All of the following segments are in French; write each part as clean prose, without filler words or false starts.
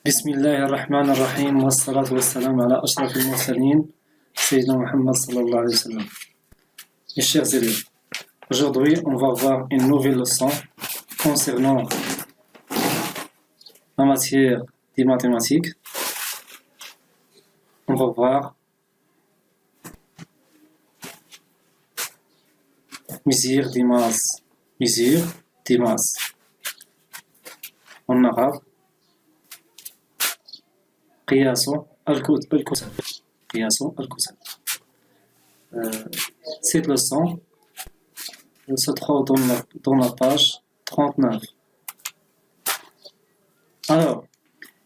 بسم الله الرحمن الرحيم والصلاة والسلام على أشرف المرسلين سيدنا Muhammad sallallahu alayhi wa sallam. Mes chers élèves, aujourd'hui on va voir une nouvelle leçon concernant la matière des mathématiques. On va voir mesure des masses en arabe. قياس الكتل. Cette leçon se trouve dans la page 39. Alors,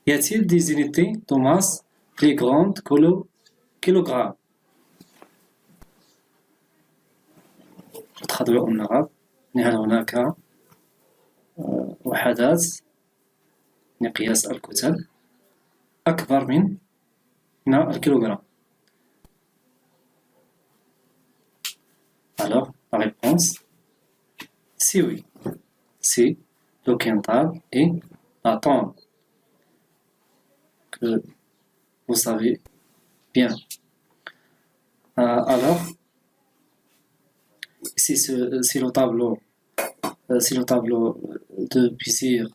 y a-t-il des unités de masse plus grandes que le kilogramme? Je traduis en arabe. هل هناك وحدات لقياس الكتل أكبر من الكيلوغرام. Alors, la réponse, c'est oui. C'est le quintal et la tonne. Que vous savez bien. Alors, c'est le tableau. C'est le tableau de plaisir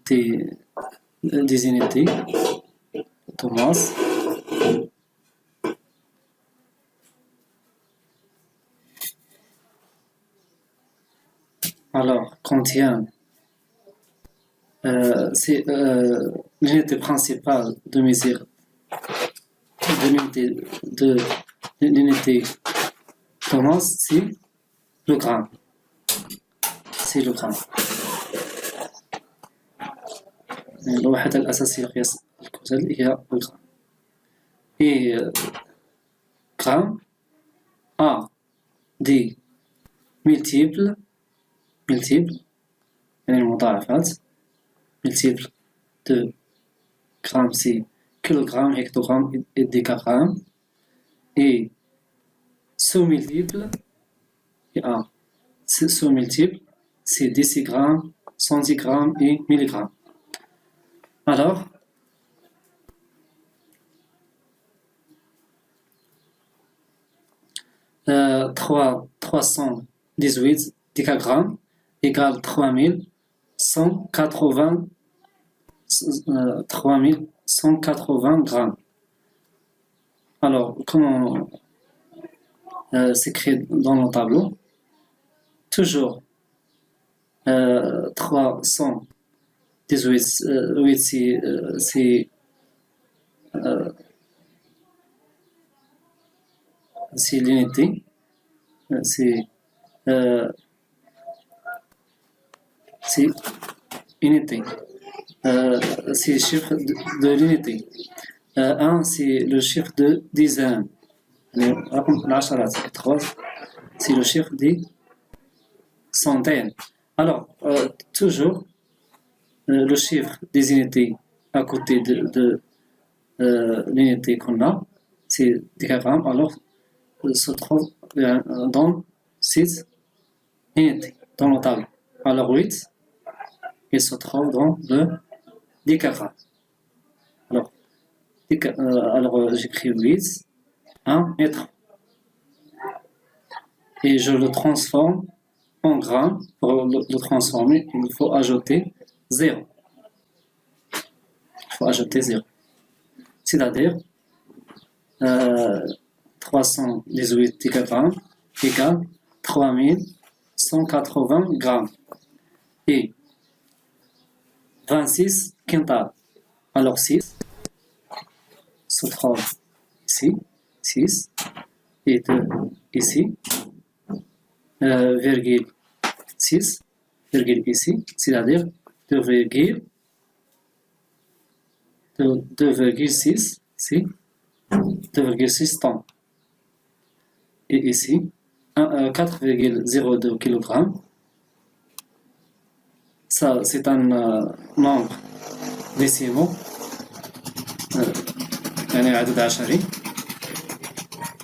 des unités de masse. Alors, contient l'unité principale de mesure de l'unité de masse, c'est le gramme. C'est le gramme. الوحدة الأساسية لقياس الكتل هي الغرام. Et gramme a des multiples يعني المضاعفات. multiples de gramme c'est kilogramme, hectogramme et décagramme. Et sous-multiple c'est décigramme, centigramme et milligramme. Alors, euh, 318 décagrammes égale 3180 grammes. Alors, comment s'écrit dans le tableau? Toujours 318, c'est l'unité, c'est unité, c'est le chiffre de l'unité. 1 c'est le chiffre de dizaine, 3 c'est le chiffre des centaines. Alors, toujours le chiffre des unités à côté de l'unité qu'on a, c'est décagramme, alors se trouve dans 6 unités dans le tableau. Alors 8, il se trouve dans le décagramme. Alors j'écris 8, 1 et 3. Et je le transforme en grammes. Pour le transformer, il faut ajouter 0. Il faut ajouter 0. C'est-à-dire 318 décagrammes égale 3180 grammes. Et 26 quintals. Alors 6 se trouve ici, 6, et 2 ici, virgule 6, virgule ici, c'est-à-dire 2,6, c'est 2,6 tonnes. Et ici, 4,02 kg. Ça, c'est un nombre décimaux. يعني عدد عشري.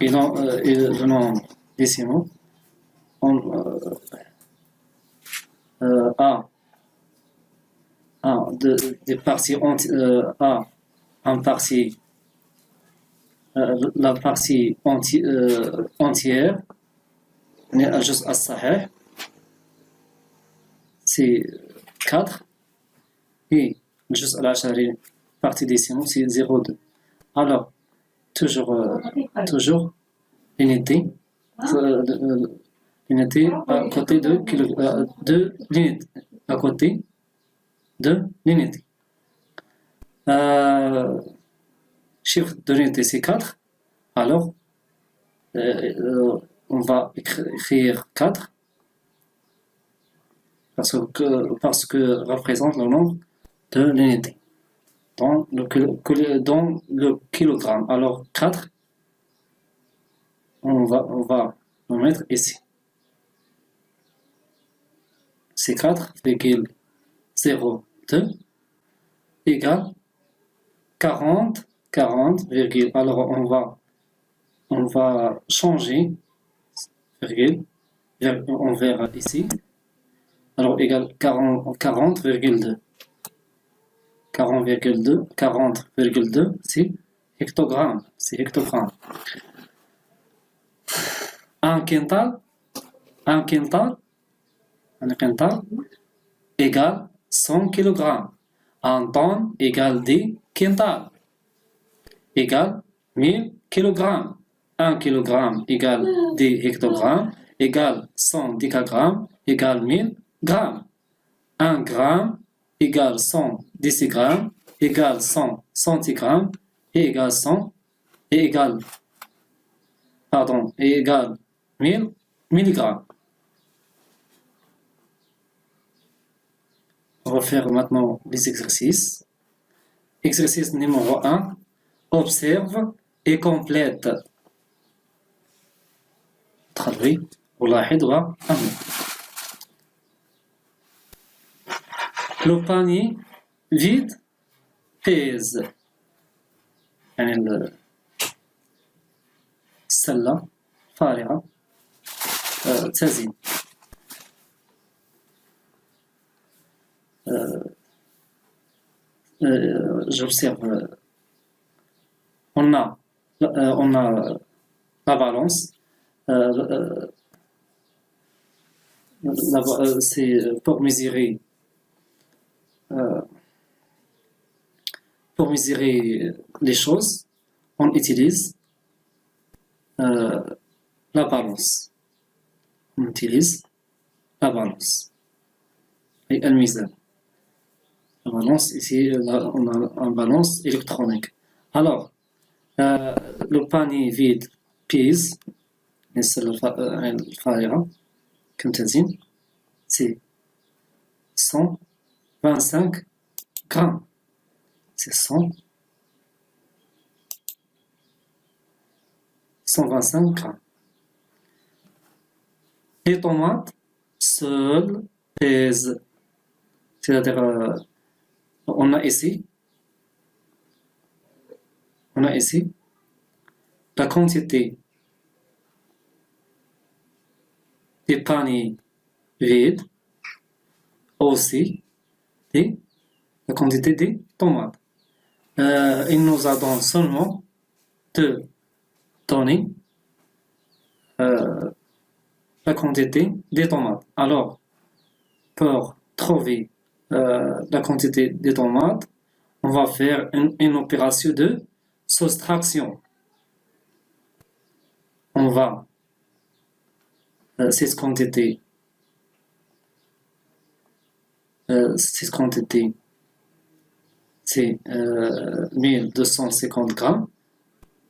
Et le nombre décimaux a des parties A en partie la partie entière الجزء الصحيح c'est 4 et الجزء العشري partie décimale c'est 0,2 alors toujours l'unité l'unité à côté de l'unité à côté de l'unité chiffre de l'unité c'est 4 alors on va écrire 4 parce que représente le nombre de l'unité dans le kilogramme. Alors 4, on va le mettre ici. C'est 4,02 égale 40, alors on va changer virgule, on verra ici. Alors égale 40,2. 40,2, c'est hectogramme. C'est hectogramme. Un quintal égale 100 kg. Un tonne égale 10 quintals. Égale 1000 kg. 1 kg égale 10 hectogrammes. Égale 100 décagrammes. Égale 1000 grammes. 1 gramme égale 100 décigrammes, égale 100 centigrammes, et égale 1000 milligrammes. On va faire maintenant les exercices. Exercice numéro 1. Observe et complète. تخرج ولاحظ وأمل. Le panier vide pèse يعني السلة فارغة تزن j'observe on a la balance c'est pour mesurer les choses, on utilise la balance. On utilise la balance. Et un mizan. La balance, ici, on a une balance électronique. Alors, le panier vide pèse, c'est 125 grammes. C'est 125 grammes. Les tomates seules pèsent. C'est-à-dire, on a ici la quantité des paniers vides aussi la quantité des tomates. Il nous a donné seulement de donner la quantité des tomates. Alors, pour trouver la quantité des tomates, on va faire une opération de soustraction. On va cette quantité c'est 1250 grammes.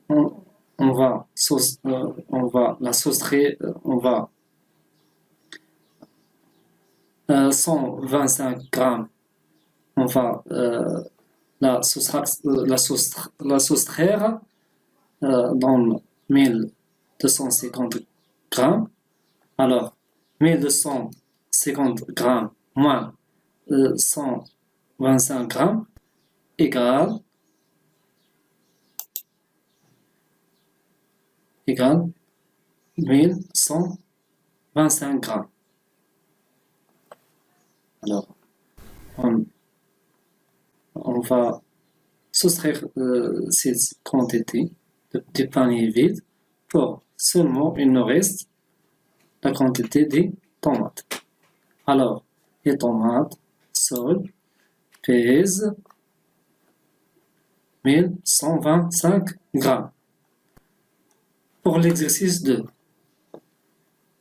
On va la soustraire, on va 125 grammes, on va la soustraire dans 1250 grammes. Alors, 1250 grammes moins 125 grammes égale 1125 grammes. Alors, on on va soustraire cette quantité du panier vide pour seulement il nous reste la quantité des tomates. Alors, les tomates seules pèsent 1125 grammes. Pour l'exercice 2,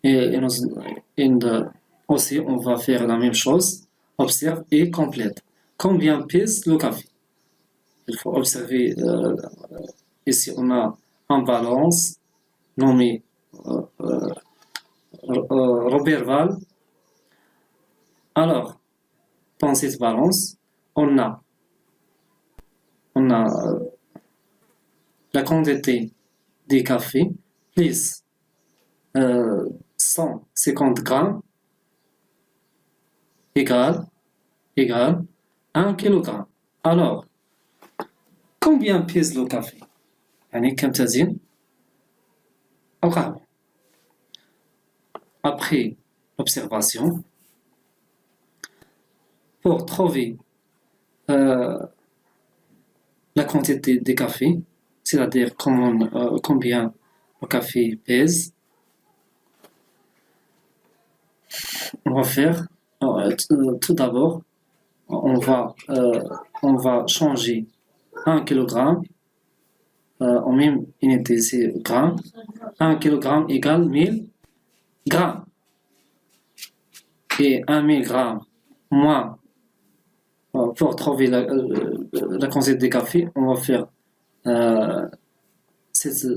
et aussi on va faire la même chose, observe et complète. Combien pèse le café? Il faut observer, ici on a un balance nommé Robert Val. Alors, dans cette balance, on a la quantité des cafés plus 150 grammes égale 1 kg. Alors, combien pèse le café? يعني كم تزن القهوة. Après l'observation, pour trouver la quantité des cafés, c'est-à-dire combien le café pèse, on va faire tout d'abord, on va changer 1 kg en même unité, c'est grammes. 1 kg égale 1000 grammes. Et 1000 grammes moins, pour trouver la quantité de café, on va faire cette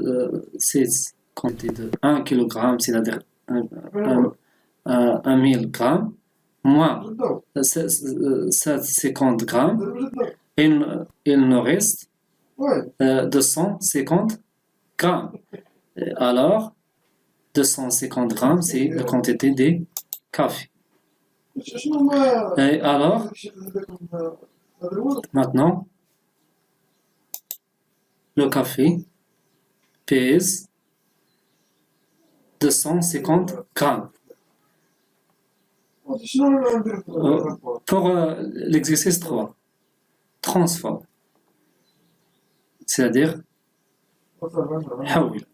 quantité de 1 kg, c'est-à-dire 1000 grammes, moins 750 grammes, il nous reste 250 grammes. Alors, 250 grammes, c'est la quantité de café. Et alors, maintenant, le café pèse 250 grammes. Pour l'exercice 3, transforme. C'est-à-dire, حول.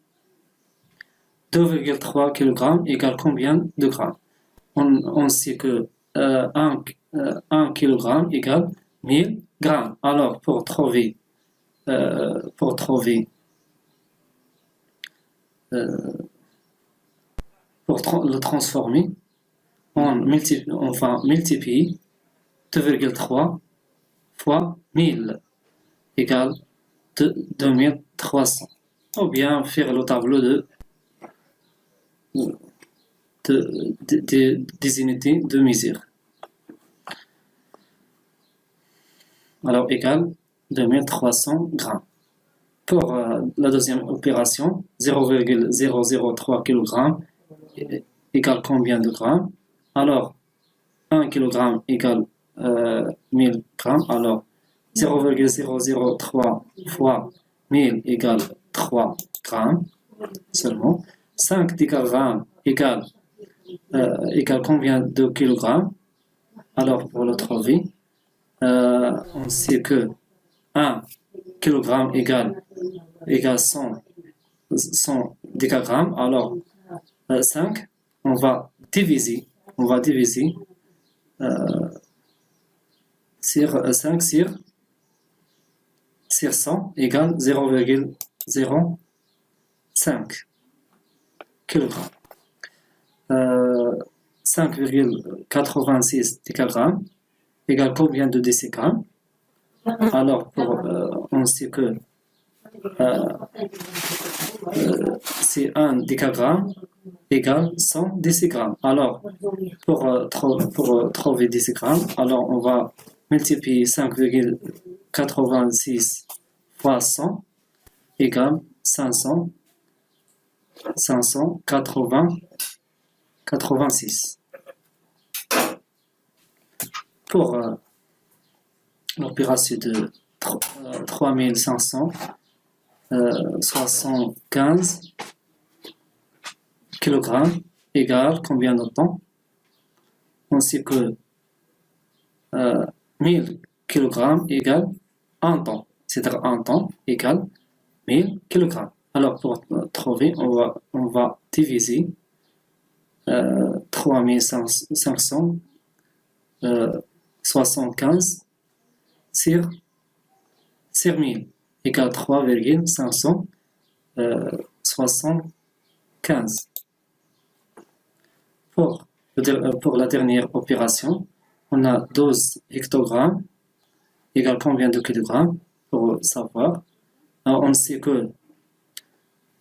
2,3 kg égale combien de grammes? On sait que 1 kg égale 1000 grammes. Alors, pour trouver le transformer, on va multiplier 2,3 fois 1000 égale 2300. Ou bien faire le tableau des unités de mesure. Alors, égale 2300 grammes. Pour la deuxième opération, 0,003 kg égale combien de grammes? Alors, 1 kg égale 1000 grammes. Alors, 0,003 fois 1000 égale 3 grammes seulement. 5 décagrammes égale combien de kilogrammes? Alors, pour le trouver, on sait que 1 kg égale 100 décagrammes. Alors, 5, on va diviser sur 5 sur 100 égale 0,05 kg. 5,86 décagrammes égale combien de décigrammes? Alors, on sait que c'est 1 décagramme égale 100 décigrammes. Alors, pour trouver décigrammes, alors on va multiplier 5,86 fois 100 égale 586. Pour l'opération de 3575 kg égale combien de temps? On sait que 1000 kg égale 1 tonne. C'est-à-dire 1 tonne égale 1000 kg. Alors, pour trouver, on va diviser 3575 sur 1000 égale 3,575. Pour la dernière opération, on a 12 hectogrammes égale combien de kilogrammes pour savoir. Alors, on sait que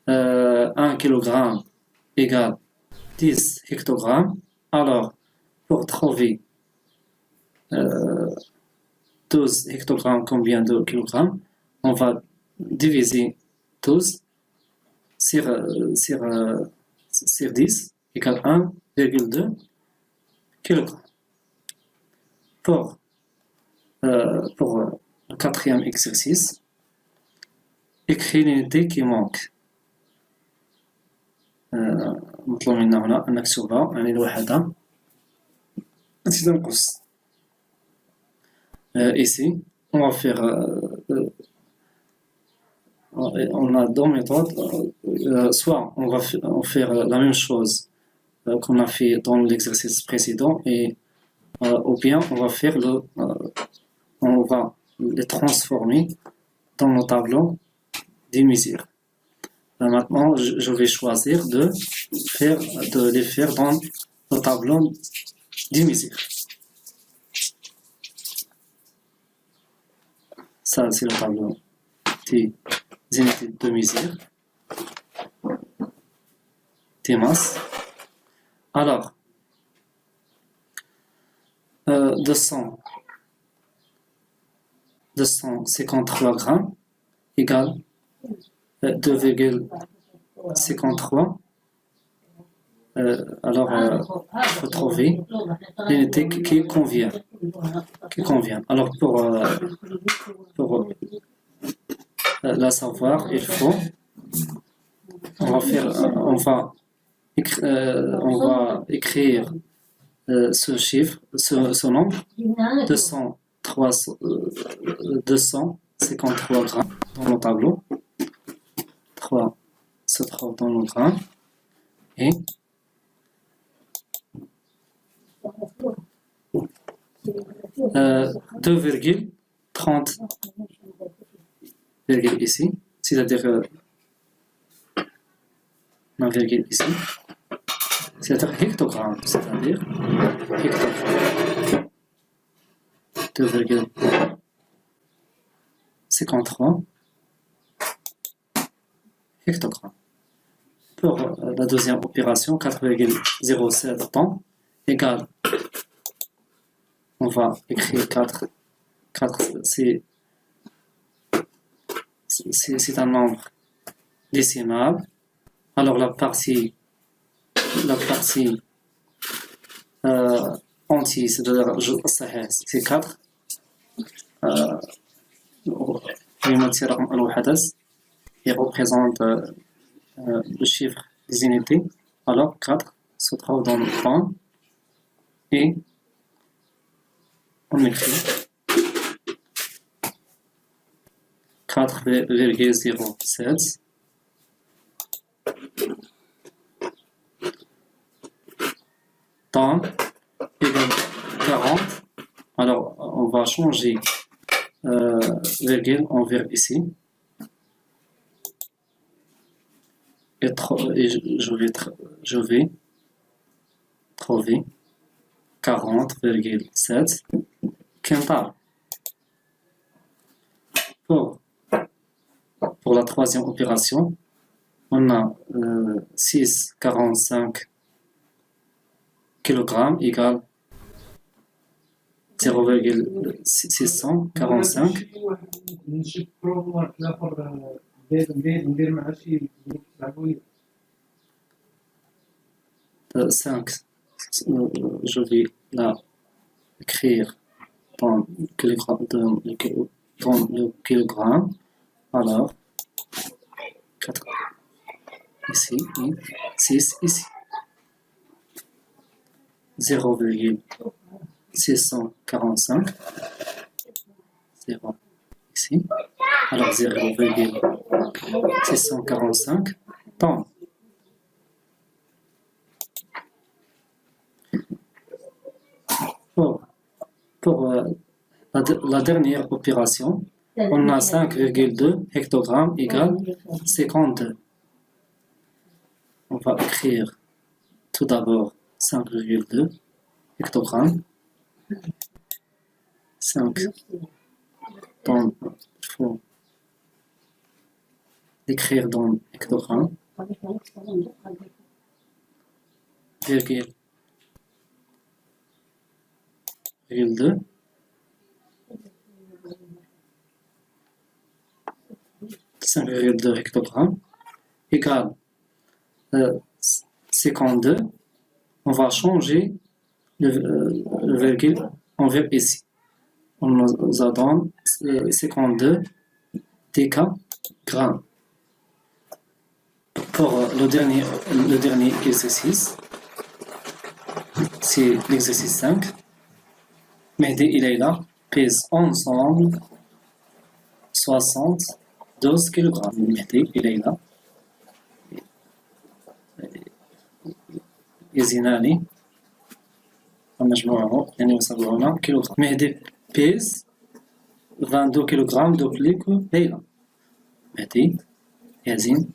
1 kg égale 10 hectogrammes. Alors, pour trouver 12 hectogrammes combien de kilogrammes, on va diviser 12 sur 10 égale 1,2 kg. Pour le quatrième exercice, écrire l'unité qui manque. مطلوب منا هنا أن نكتبها يعني الوحدة التي تنقص. Ici, on va faire on a deux méthodes. Soit on va faire la même chose qu'on a fait dans l'exercice précédent, ou bien on va faire on va les transformer dans nos tableaux des mesures. Maintenant, je vais choisir de les faire dans le tableau des mesures. Ça, c'est le tableau des unités de mesure, des masses. Alors, 253 grammes égale 2,53. Alors, il faut trouver l'unité qui convient. Alors, pour la savoir, on va écrire ce chiffre, ce nombre, 253 grammes dans le tableau. 3 se trouve dans le gramme et 2,30 virgule ici, c'est-à-dire un virgule ici, c'est-à-dire hectogramme, c'est-à-dire hectogramme. 2,53 hectogrammes. Pour la deuxième opération, 4,07 tonnes égale, on va écrire 4 c'est un nombre décimal. Alors la partie entière, c'est-à-dire c'est 4. Il représente le chiffre des unités. Alors 4 se trouve dans le point et on écrit 4,07 tonnes égale 40. Alors on va changer virgule en verbe ici. Et je vais trouver 40,7 quintals. Pour la troisième opération, on a 6,45 kg égale 0,645. Je vais la écrire dans le kilogramme. Alors, 4 ici et 6 ici. 0,645 0 ici. Alors 0,645 tonnes. Pour la dernière opération, on a 5,2 hectogrammes égale 52. On va écrire tout d'abord 5,2 hectogrammes. 5 dans, il faut l'écrire dans hectogrammes. Virgule 2. 5,2 hectogrammes égale 52. On va changer le virgule envers ici. On nous a donné 52 décagrammes. Pour le dernier exercice, c'est l'exercice 5. Mehdi et Leïla pèsent ensemble 72 kg. Mehdi et Leïla يزنان ومجموعه يعني يساوون كيلوغرام. مهدي pèse 22 kg de plus que Leïla. مهدي يزن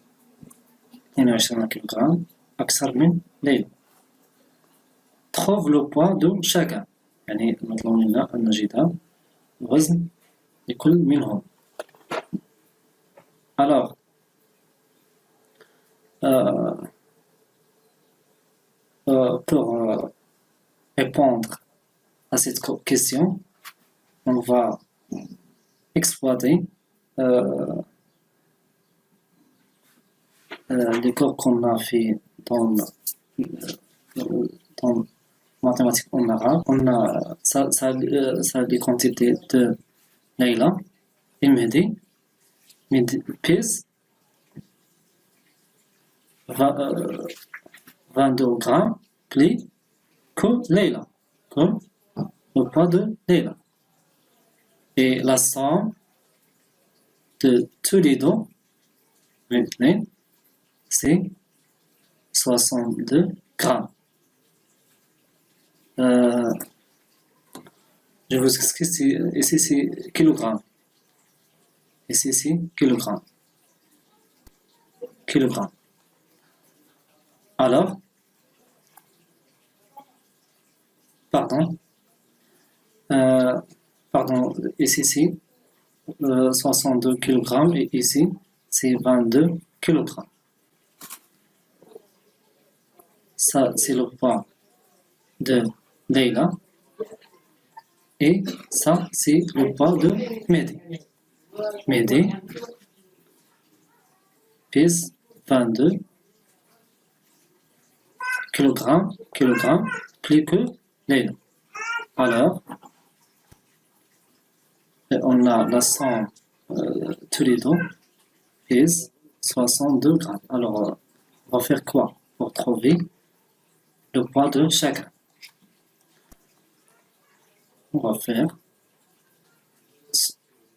22 kg أكثر من ليلى. Trouve le poids de chacun. يعني نطلب منا أن نجد وزن لكل منهم. Alors, pour répondre à cette question, on va exploiter les cours qu'on a fait dans mathématiques en arabe. On a ça les quantités de Leïla et Mehdi. Mehdi pèse 22 grammes plus que Leïla, comme le poids de Leïla. Et la somme de tous les deux maintenant, c'est 62 grammes. Je vous explique ici c'est kilogrammes. Ici c'est kilogrammes. Kilogrammes. Alors, pardon, ici c'est 62 kg et ici c'est 22 kg. Ça c'est le poids de Leïla et ça c'est le poids de Mehdi. Mehdi pèse 22 kg plus que Leïla. Alors, on a la somme tous les deux pèse 62 grammes. Alors, on va faire quoi pour trouver le poids de chacun? On va faire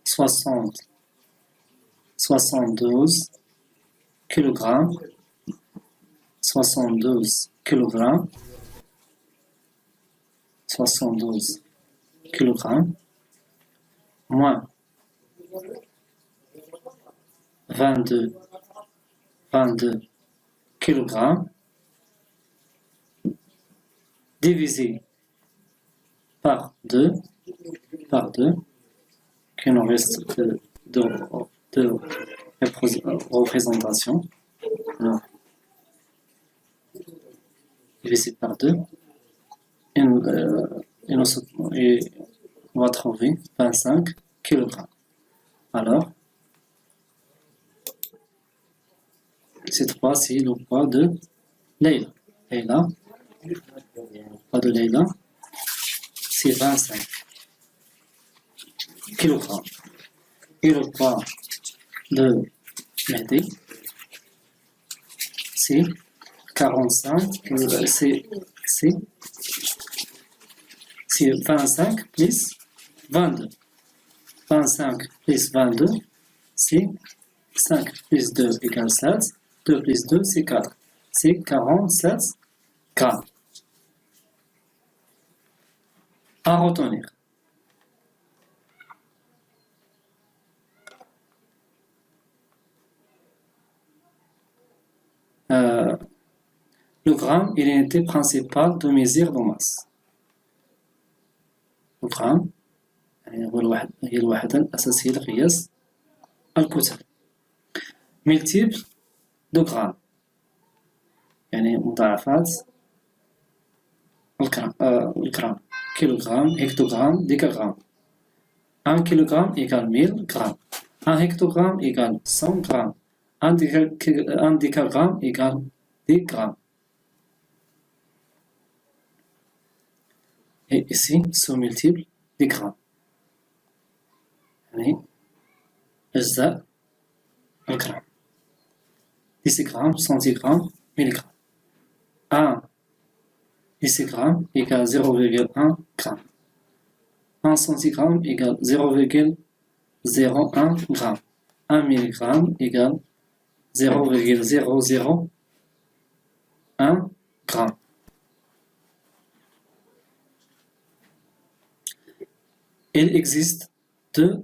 72 kg, 72 kg, 72 kg, moins 22 kg, divisé par 2, qu'il nous reste deux représentations. Alors, divisé par 2, et on va trouver 25 kg. Alors, cette fois, c'est le poids de Leïla. Le poids de Leïla, c'est 25 kg. Et le poids de Mehdi, c'est 45, c'est 25 plus 22. 25 plus 22, c'est 5 plus 2 égale 7. 2 plus 2, c'est 4. C'est 47 grammes. À retenir. Le gramme est l'unité principale de mesure de masse. Le gramme هي الوحدة الأساسية لقياس الكتل. multiple de gramme يعني مضاعفات الجرام. كيلوغرام، هكتوغرام، ديكاغرام. 1 kilogramme égale 1000 grammes. 1 hectogramme égale 100 grammes. 1 décagramme égale 10 grammes. Et ici, ce multiple des grammes. يعني أجزاء الجرام. décigrammes, centigrammes, milligrammes. 1 décigramme égale 0,1 gramme. 1 centigramme égale 0,01 gramme. 1 milligramme égale 0,001 gramme. Il existe deux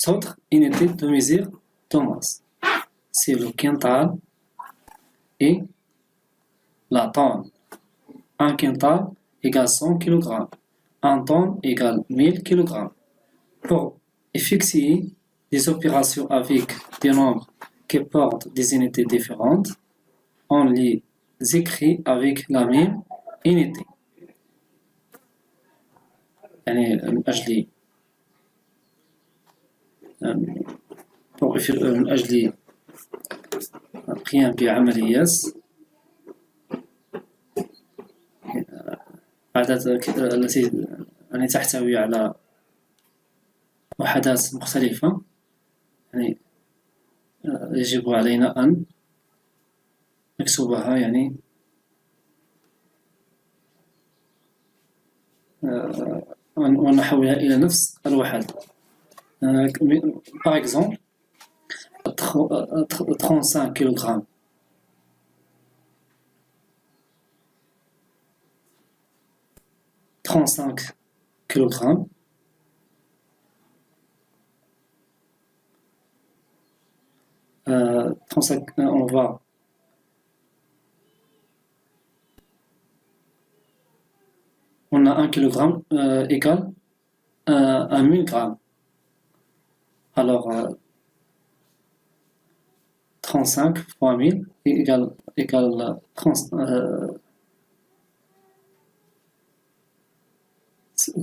autres unités de mesure de masse. C'est le quintal et la tonne. Un quintal égale 100 kg. Un tonne égale 1000 kg. Pour effectuer des opérations avec des nombres qui portent des unités différentes, on les écrit avec la même unité. يعني من أجل القيام بعمليات التي تحتوي على وحدات مختلفة، يعني يجب علينا أن نكتبها يعني ونحولها إلى نفس الوحدة. Par exemple, 35 kg. 35 kg. On va on a 1 kg égale à 1000 grammes. Alors 35 fois 1000 égale 30,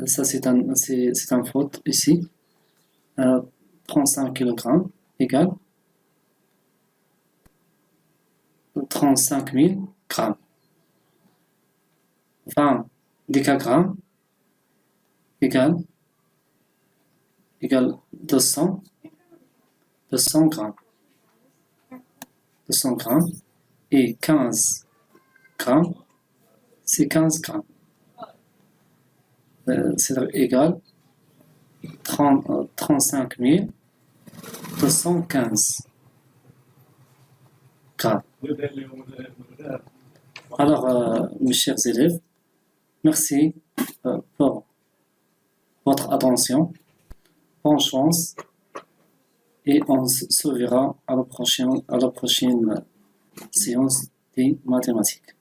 ça c'est un faute ici. 35 kg égale 35 000 grammes. 20 décagrammes égale 200 grammes. 200 grammes et 15 grammes, c'est 15 grammes. C'est égal 35 215 grammes. Alors, mes chers élèves, merci pour votre attention. Bonne chance et on se verra à la prochaine séance des mathématiques.